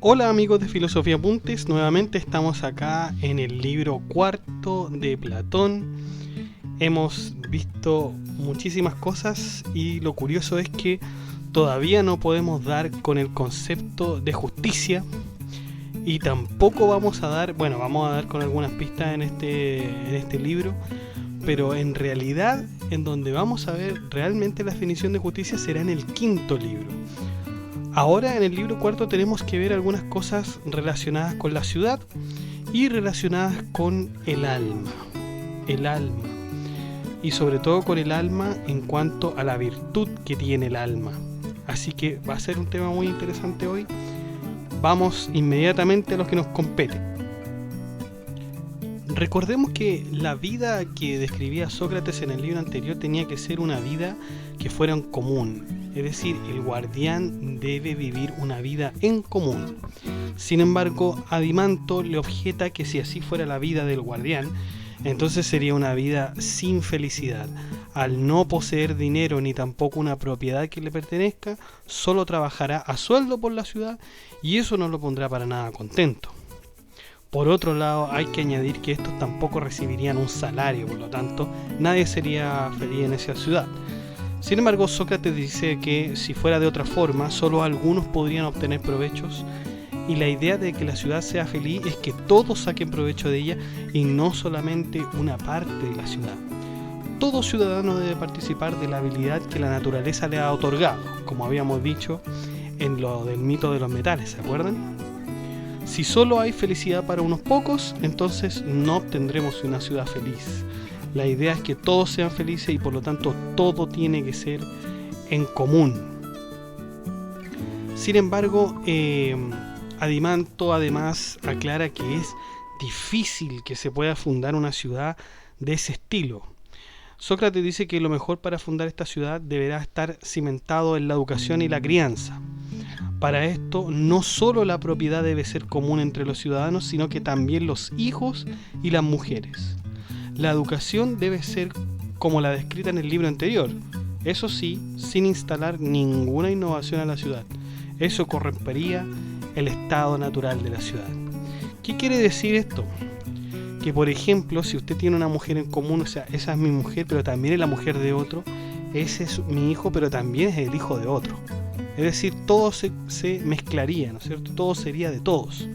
Hola amigos de Filosofía Apuntes, nuevamente estamos acá en el libro cuarto de Platón. Hemos visto muchísimas cosas y lo curioso es que todavía no podemos dar con el concepto de justicia y tampoco vamos a dar con algunas pistas en este libro, pero en realidad en donde vamos a ver realmente la definición de justicia será en el quinto libro. Ahora en el libro cuarto tenemos que ver algunas cosas relacionadas con la ciudad y relacionadas con el alma. Y sobre todo con el alma en cuanto a la virtud que tiene el alma. Así que va a ser un tema muy interesante hoy. Vamos inmediatamente a lo que nos compete. Recordemos que la vida que describía Sócrates en el libro anterior tenía que ser una vida que fuera en común. Es decir, el guardián debe vivir una vida en común. Sin embargo, Adimanto le objeta que si así fuera la vida del guardián, entonces sería una vida sin felicidad. Al no poseer dinero ni tampoco una propiedad que le pertenezca, solo trabajará a sueldo por la ciudad y eso no lo pondrá para nada contento. Por otro lado, hay que añadir que estos tampoco recibirían un salario, por lo tanto, nadie sería feliz en esa ciudad. Sin embargo, Sócrates dice que si fuera de otra forma, solo algunos podrían obtener provechos, y la idea de que la ciudad sea feliz es que todos saquen provecho de ella y no solamente una parte de la ciudad. Todo ciudadano debe participar de la habilidad que la naturaleza le ha otorgado, como habíamos dicho en lo del mito de los metales, ¿se acuerdan? Si solo hay felicidad para unos pocos, entonces no obtendremos una ciudad feliz. La idea es que todos sean felices y por lo tanto todo tiene que ser en común. Sin embargo, Adimanto además aclara que es difícil que se pueda fundar una ciudad de ese estilo. Sócrates dice que lo mejor para fundar esta ciudad deberá estar cimentado en la educación y la crianza. Para esto, no solo la propiedad debe ser común entre los ciudadanos, sino que también los hijos y las mujeres. La educación debe ser como la descrita en el libro anterior, eso sí, sin instalar ninguna innovación a la ciudad. Eso corrompería el estado natural de la ciudad. ¿Qué quiere decir esto? Que por ejemplo, si usted tiene una mujer en común, o sea, esa es mi mujer, pero también es la mujer de otro, ese es mi hijo, pero también es el hijo de otro. Es decir, todo se mezclaría, ¿no es cierto? Todo sería de todos.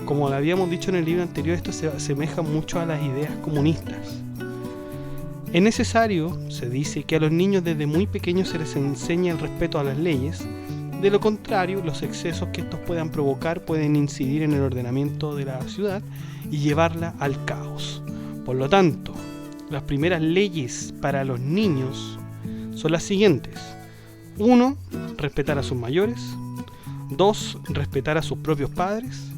Como lo habíamos dicho en el libro anterior, esto se asemeja mucho a las ideas comunistas. Es necesario, se dice, que a los niños desde muy pequeños se les enseñe el respeto a las leyes. De lo contrario, los excesos que estos puedan provocar pueden incidir en el ordenamiento de la ciudad y llevarla al caos. Por lo tanto, las primeras leyes para los niños son las siguientes. 1. Respetar a sus mayores. 2. Respetar a sus propios padres.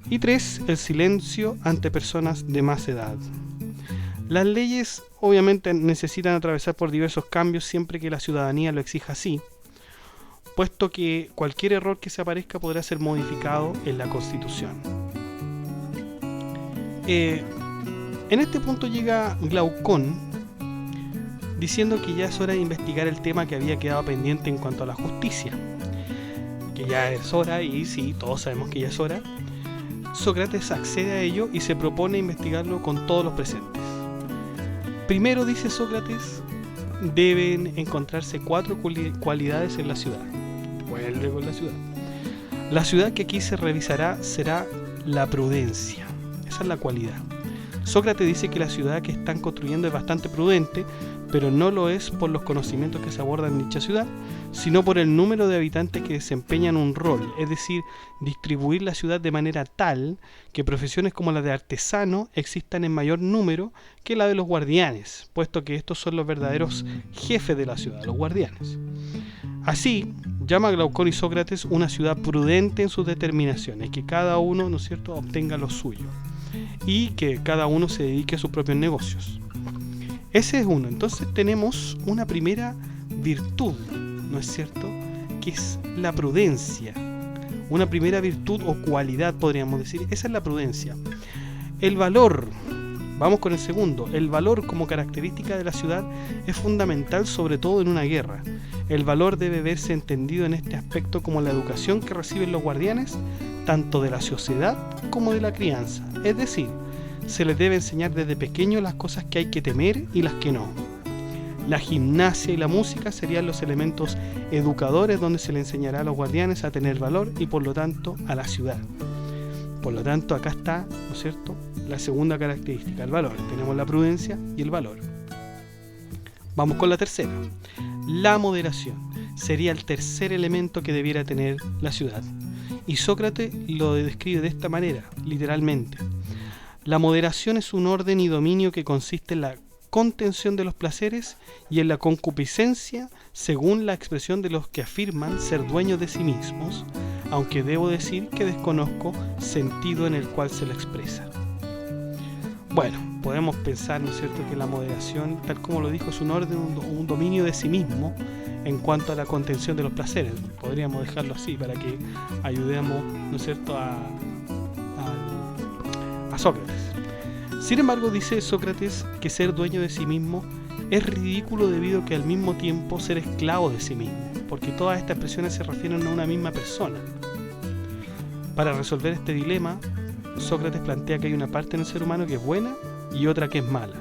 Y 3. El silencio ante personas de más edad. Las leyes obviamente necesitan atravesar por diversos cambios siempre que la ciudadanía lo exija así, puesto que cualquier error que se aparezca podrá ser modificado en la Constitución. En este punto llega Glaucón diciendo que ya es hora de investigar el tema que había quedado pendiente en cuanto a la justicia, que ya es hora, y sí, todos sabemos que ya es hora. Sócrates accede a ello y se propone investigarlo con todos los presentes. Primero, dice Sócrates, deben encontrarse 4 cualidades en la ciudad. Vuelve con la ciudad. La ciudad que aquí se revisará será la prudencia. Esa es la cualidad. Sócrates dice que la ciudad que están construyendo es bastante prudente, pero no lo es por los conocimientos que se abordan en dicha ciudad, sino por el número de habitantes que desempeñan un rol, es decir, distribuir la ciudad de manera tal que profesiones como la de artesano existan en mayor número que la de los guardianes, puesto que estos son los verdaderos jefes de la ciudad, los guardianes. Así, llama Glaucón y Sócrates una ciudad prudente en sus determinaciones, que cada uno, ¿no es cierto?, obtenga lo suyo, y que cada uno se dedique a sus propios negocios. Ese es uno. Entonces tenemos una primera virtud, ¿no es cierto?, que es la prudencia. Una primera virtud o cualidad, podríamos decir. Esa es la prudencia. El valor Vamos con el segundo. El valor como característica de la ciudad es fundamental, sobre todo en una guerra. El valor debe verse entendido en este aspecto como la educación que reciben los guardianes, tanto de la sociedad como de la crianza. Es decir, se les debe enseñar desde pequeño las cosas que hay que temer y las que no. La gimnasia y la música serían los elementos educadores donde se le enseñará a los guardianes a tener valor y por lo tanto a la ciudad. Por lo tanto, acá está, ¿no es cierto?, la segunda característica, el valor. Tenemos la prudencia y el valor. Vamos con la tercera. La moderación sería el tercer elemento que debiera tener la ciudad. Y Sócrates lo describe de esta manera, literalmente. La moderación es un orden y dominio que consiste en la contención de los placeres y en la concupiscencia, según la expresión de los que afirman ser dueños de sí mismos, aunque debo decir que desconozco sentido en el cual se lo expresa. Bueno, podemos pensar, ¿no es cierto?, que la moderación, tal como lo dijo, es un orden, un dominio de sí mismo en cuanto a la contención de los placeres. Podríamos dejarlo así para que ayudemos, ¿no es cierto?, a Sócrates. Sin embargo, dice Sócrates que ser dueño de sí mismo es ridículo debido a que al mismo tiempo ser esclavo de sí mismo, porque todas estas expresiones se refieren a una misma persona. Para resolver este dilema, Sócrates plantea que hay una parte en el ser humano que es buena y otra que es mala.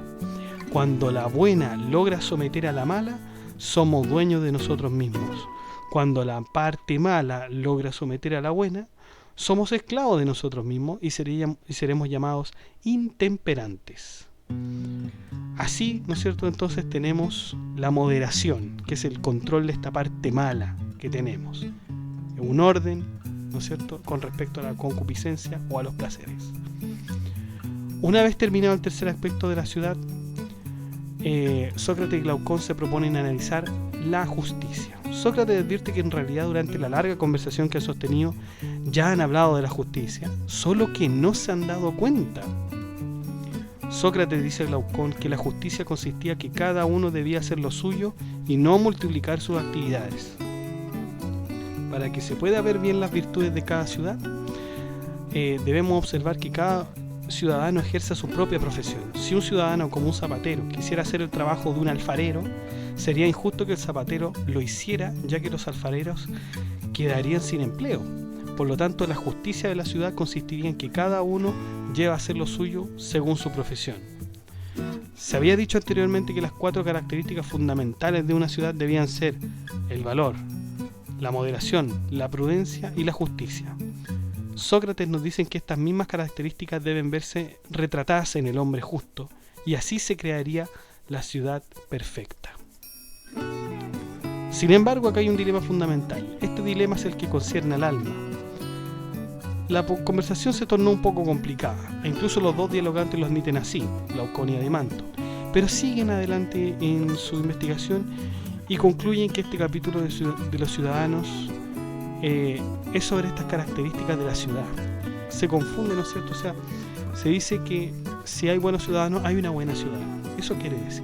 Cuando la buena logra someter a la mala, somos dueños de nosotros mismos. Cuando la parte mala logra someter a la buena, somos esclavos de nosotros mismos y seremos llamados intemperantes. Así, ¿no es cierto?, entonces tenemos la moderación, que es el control de esta parte mala que tenemos. Un orden, ¿no es cierto?, con respecto a la concupiscencia o a los placeres. Una vez terminado el tercer aspecto de la ciudad, Sócrates y Glaucón se proponen analizar la justicia. Sócrates advierte que en realidad durante la larga conversación que han sostenido ya han hablado de la justicia, solo que no se han dado cuenta. Sócrates dice a Glaucón que la justicia consistía en que cada uno debía hacer lo suyo y no multiplicar sus actividades. Para que se pueda ver bien las virtudes de cada ciudad, debemos observar que cada ciudadano ejerza su propia profesión. Si un ciudadano como un zapatero quisiera hacer el trabajo de un alfarero, sería injusto que el zapatero lo hiciera, ya que los alfareros quedarían sin empleo. Por lo tanto, la justicia de la ciudad consistiría en que cada uno lleva a hacer lo suyo según su profesión. Se había dicho anteriormente que las 4 características fundamentales de una ciudad debían ser el valor, la moderación, la prudencia y la justicia. Sócrates nos dice que estas mismas características deben verse retratadas en el hombre justo, y así se crearía la ciudad perfecta. Sin embargo, acá hay un dilema fundamental. Este dilema es el que concierne al alma. La conversación se tornó un poco complicada, e incluso los dos dialogantes lo admiten así, Glaucón y Adimanto, pero siguen adelante en su investigación y concluyen que este capítulo de los ciudadanos es sobre estas características de la ciudad. Se confunde, ¿no es cierto? O sea, se dice que si hay buenos ciudadanos, hay una buena ciudad. Eso quiere decir.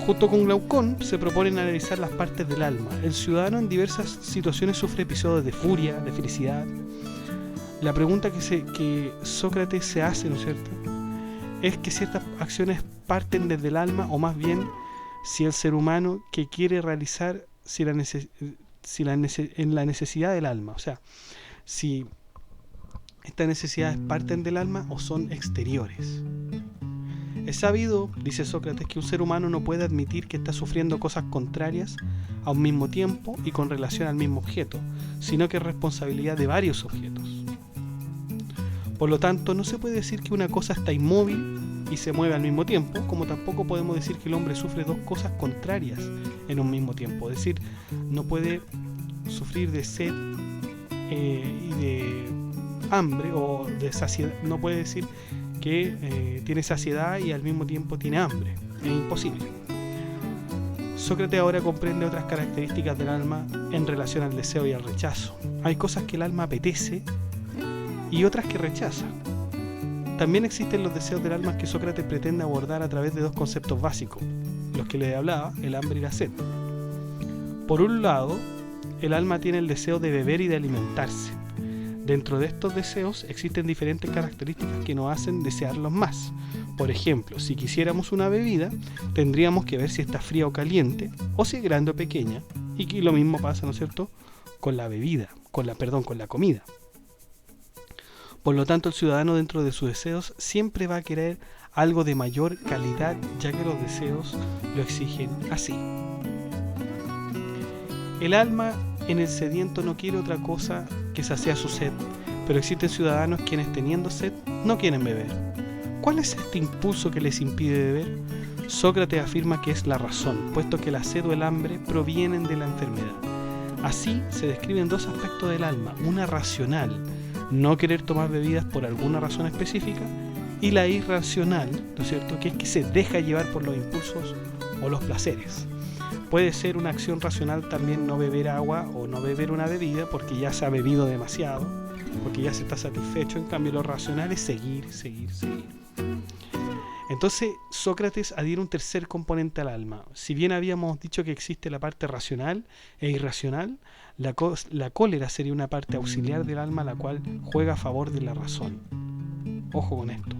Junto con Glaucón se proponen analizar las partes del alma. El ciudadano en diversas situaciones sufre episodios de furia, de felicidad. La pregunta que Sócrates se hace, ¿no es cierto?, es que ciertas acciones parten desde el alma, o más bien si el ser humano que quiere realizar en la necesidad del alma, o sea, si estas necesidades parten del alma o son exteriores. Es sabido, dice Sócrates, que un ser humano no puede admitir que está sufriendo cosas contrarias a un mismo tiempo y con relación al mismo objeto, sino que es responsabilidad de varios objetos. Por lo tanto, no se puede decir que una cosa está inmóvil y se mueve al mismo tiempo, como tampoco podemos decir que el hombre sufre dos cosas contrarias en un mismo tiempo. Es decir, no puede sufrir de sed y de hambre, o de saciedad. No puede decir que tiene saciedad y al mismo tiempo tiene hambre. Es imposible. Sócrates ahora comprende otras características del alma en relación al deseo y al rechazo. Hay cosas que el alma apetece y otras que rechaza. También existen los deseos del alma que Sócrates pretende abordar a través de dos conceptos básicos, los que le hablaba, el hambre y la sed. Por un lado, el alma tiene el deseo de beber y de alimentarse. Dentro de estos deseos existen diferentes características que nos hacen desearlos más. Por ejemplo, si quisiéramos una bebida, tendríamos que ver si está fría o caliente, o si es grande o pequeña, y que lo mismo pasa, ¿no es cierto?, con la bebida, con la comida. Por lo tanto, el ciudadano dentro de sus deseos siempre va a querer algo de mayor calidad, ya que los deseos lo exigen así. El alma en el sediento no quiere otra cosa que saciar su sed, pero existen ciudadanos quienes teniendo sed no quieren beber. ¿Cuál es este impulso que les impide beber? Sócrates afirma que es la razón, puesto que la sed o el hambre provienen de la enfermedad. Así se describen dos aspectos del alma, una racional, no querer tomar bebidas por alguna razón específica, y la irracional, ¿no es cierto?, que es que se deja llevar por los impulsos o los placeres. Puede ser una acción racional también no beber agua o no beber una bebida porque ya se ha bebido demasiado, porque ya se está satisfecho. En cambio, lo racional es seguir. Entonces, Sócrates adhiere un tercer componente al alma. Si bien habíamos dicho que existe la parte racional e irracional, la cólera sería una parte auxiliar del alma, la cual juega a favor de la razón. Ojo con esto.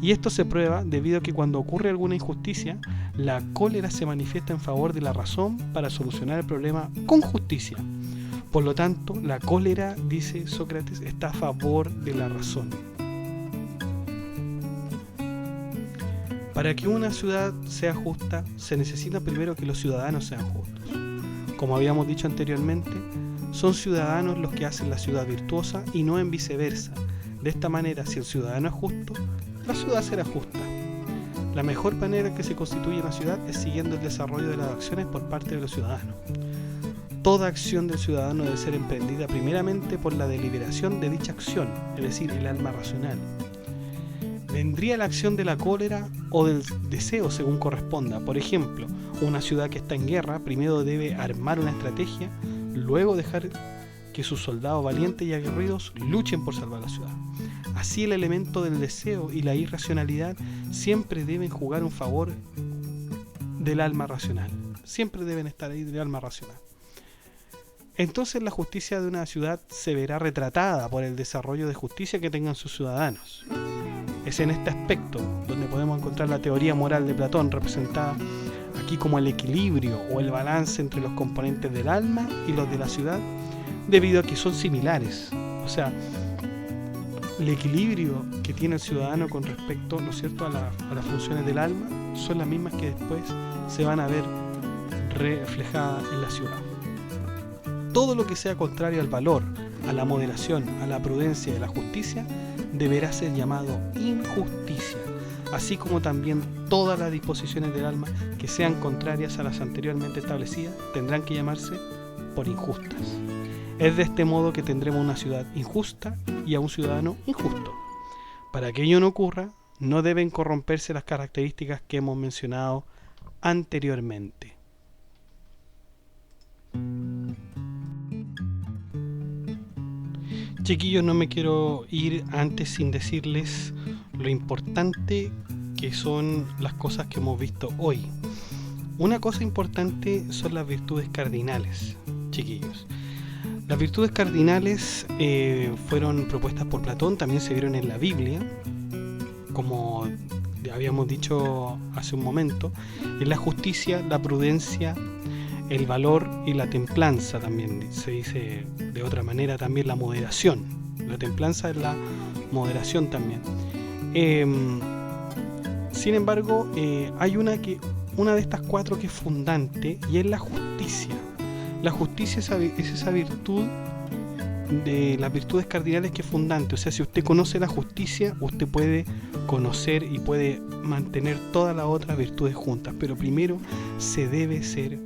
Y esto se prueba debido a que cuando ocurre alguna injusticia, la cólera se manifiesta en favor de la razón para solucionar el problema con justicia. Por lo tanto, la cólera, dice Sócrates, está a favor de la razón. Para que una ciudad sea justa, se necesita primero que los ciudadanos sean justos. Como habíamos dicho anteriormente, son ciudadanos los que hacen la ciudad virtuosa y no en viceversa. De esta manera, si el ciudadano es justo, la ciudad será justa. La mejor manera en que se constituye una ciudad es siguiendo el desarrollo de las acciones por parte de los ciudadanos. Toda acción del ciudadano debe ser emprendida primeramente por la deliberación de dicha acción, es decir, el alma racional. Vendría la acción de la cólera o del deseo según corresponda. Por ejemplo, una ciudad que está en guerra primero debe armar una estrategia, luego dejar que sus soldados valientes y aguerridos luchen por salvar la ciudad. Así el elemento del deseo y la irracionalidad siempre deben jugar un favor del alma racional. Siempre deben estar ahí del alma racional. Entonces la justicia de una ciudad se verá retratada por el desarrollo de justicia que tengan sus ciudadanos. Es en este aspecto donde podemos encontrar la teoría moral de Platón, representada aquí como el equilibrio o el balance entre los componentes del alma y los de la ciudad, debido a que son similares. O sea, el equilibrio que tiene el ciudadano con respecto, ¿no es cierto?, a las funciones del alma son las mismas que después se van a ver reflejadas en la ciudad. Todo lo que sea contrario al valor, a la moderación, a la prudencia y a la justicia deberá ser llamado injusticia, así como también todas las disposiciones del alma que sean contrarias a las anteriormente establecidas tendrán que llamarse por injustas. Es de este modo que tendremos una ciudad injusta y a un ciudadano injusto. Para que ello no ocurra, no deben corromperse las características que hemos mencionado anteriormente. Chiquillos, no me quiero ir antes sin decirles lo importante que son las cosas que hemos visto hoy. Una cosa importante son las virtudes cardinales, chiquillos. Las virtudes cardinales fueron propuestas por Platón, también se vieron en la Biblia, como habíamos dicho hace un momento, en la justicia, la prudencia, el valor y la templanza. También se dice de otra manera también la moderación. La templanza es la moderación también. Sin embargo, hay una de estas cuatro que es fundante, y es la justicia. La justicia es esa virtud de las virtudes cardinales que es fundante. O sea, si usted conoce la justicia, usted puede conocer y puede mantener todas las otras virtudes juntas, pero primero se debe ser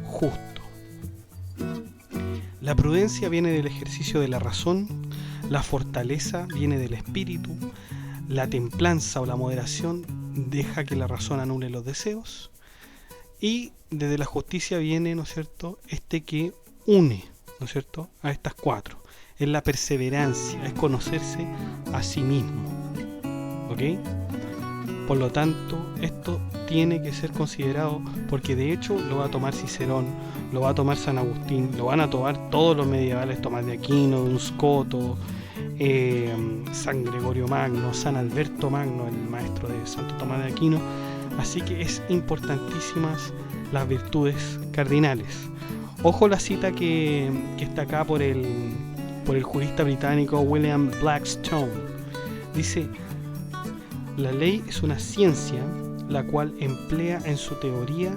justo. La prudencia viene del ejercicio de la razón, la fortaleza viene del espíritu, la templanza o la moderación deja que la razón anule los deseos, y desde la justicia viene, ¿no es cierto?, que une, ¿no es cierto?, a estas cuatro. Es la perseverancia, es conocerse a sí mismo. ¿Ok? Por lo tanto, esto tiene que ser considerado, porque de hecho lo va a tomar Cicerón, lo va a tomar San Agustín, lo van a tomar todos los medievales, Tomás de Aquino, Duns Scoto, San Gregorio Magno, San Alberto Magno, el maestro de Santo Tomás de Aquino. Así que es importantísimas las virtudes cardinales. Ojo la cita que está acá por el jurista británico William Blackstone. Dice: la ley es una ciencia la cual emplea en su teoría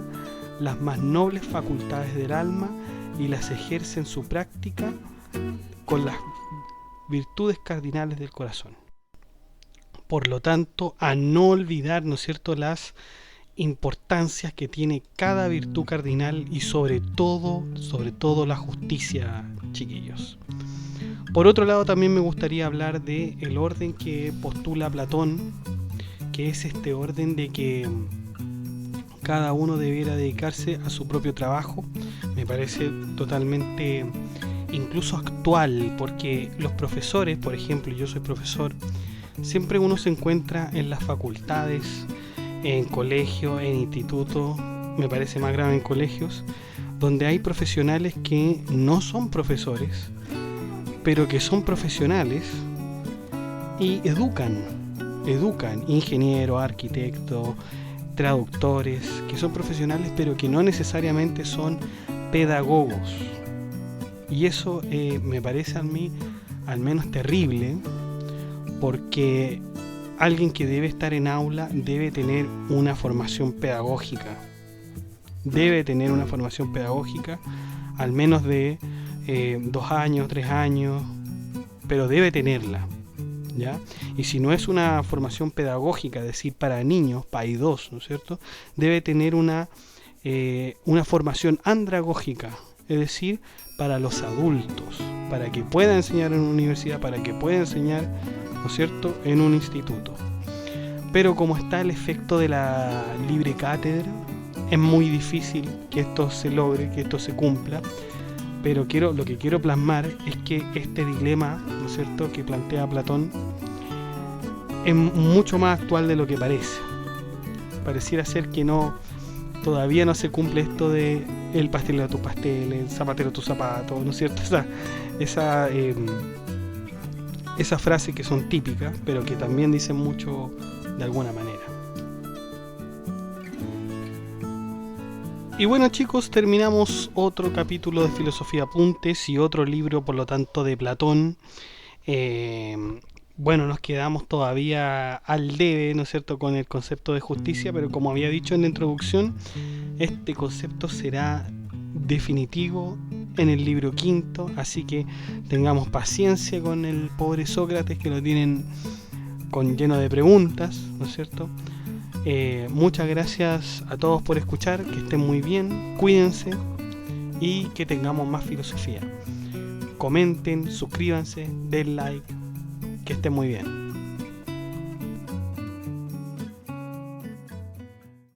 las más nobles facultades del alma y las ejerce en su práctica con las virtudes cardinales del corazón. Por lo tanto, a no olvidar, ¿no es cierto?, las importancias que tiene cada virtud cardinal y sobre todo la justicia, chiquillos. Por otro lado, también me gustaría hablar de el orden que postula Platón, que es este orden de que cada uno debiera dedicarse a su propio trabajo. Me parece totalmente incluso actual, porque los profesores, por ejemplo, yo soy profesor, siempre uno se encuentra en las facultades, en colegios, en institutos, me parece más grave en colegios, donde hay profesionales que no son profesores, pero que son profesionales y educan, ingenieros, arquitectos, traductores, que son profesionales pero que no necesariamente son pedagogos. Y eso me parece a mí al menos terrible, porque alguien que debe estar en aula debe tener una formación pedagógica. Al menos de 2 años, 3 años, pero debe tenerla, ¿ya? Y si no es una formación pedagógica, es decir, para niños, para I2, ¿no es cierto?, debe tener una formación andragógica, es decir, para los adultos, para que pueda enseñar en una universidad, para que pueda enseñar, ¿no es cierto?, en un instituto. Pero como está el efecto de la libre cátedra, es muy difícil que esto se logre, que esto se cumpla. Pero lo que quiero plasmar es que este dilema, ¿no es cierto?, que plantea Platón es mucho más actual de lo que parece. Pareciera ser que todavía no se cumple esto de el pastelero a tu pastel, el zapatero a tu zapato, ¿no es cierto? Esa frase que son típicas, pero que también dicen mucho de alguna manera. Y bueno, chicos, terminamos otro capítulo de Filosofía Apuntes y otro libro, por lo tanto, de Platón. Bueno, nos quedamos todavía al debe, ¿no es cierto?, con el concepto de justicia, pero como había dicho en la introducción, este concepto será definitivo en el libro quinto, así que tengamos paciencia con el pobre Sócrates, que lo tienen lleno de preguntas, ¿no es cierto? Muchas gracias a todos por escuchar, que estén muy bien, cuídense y que tengamos más filosofía. Comenten, suscríbanse, den like, que estén muy bien.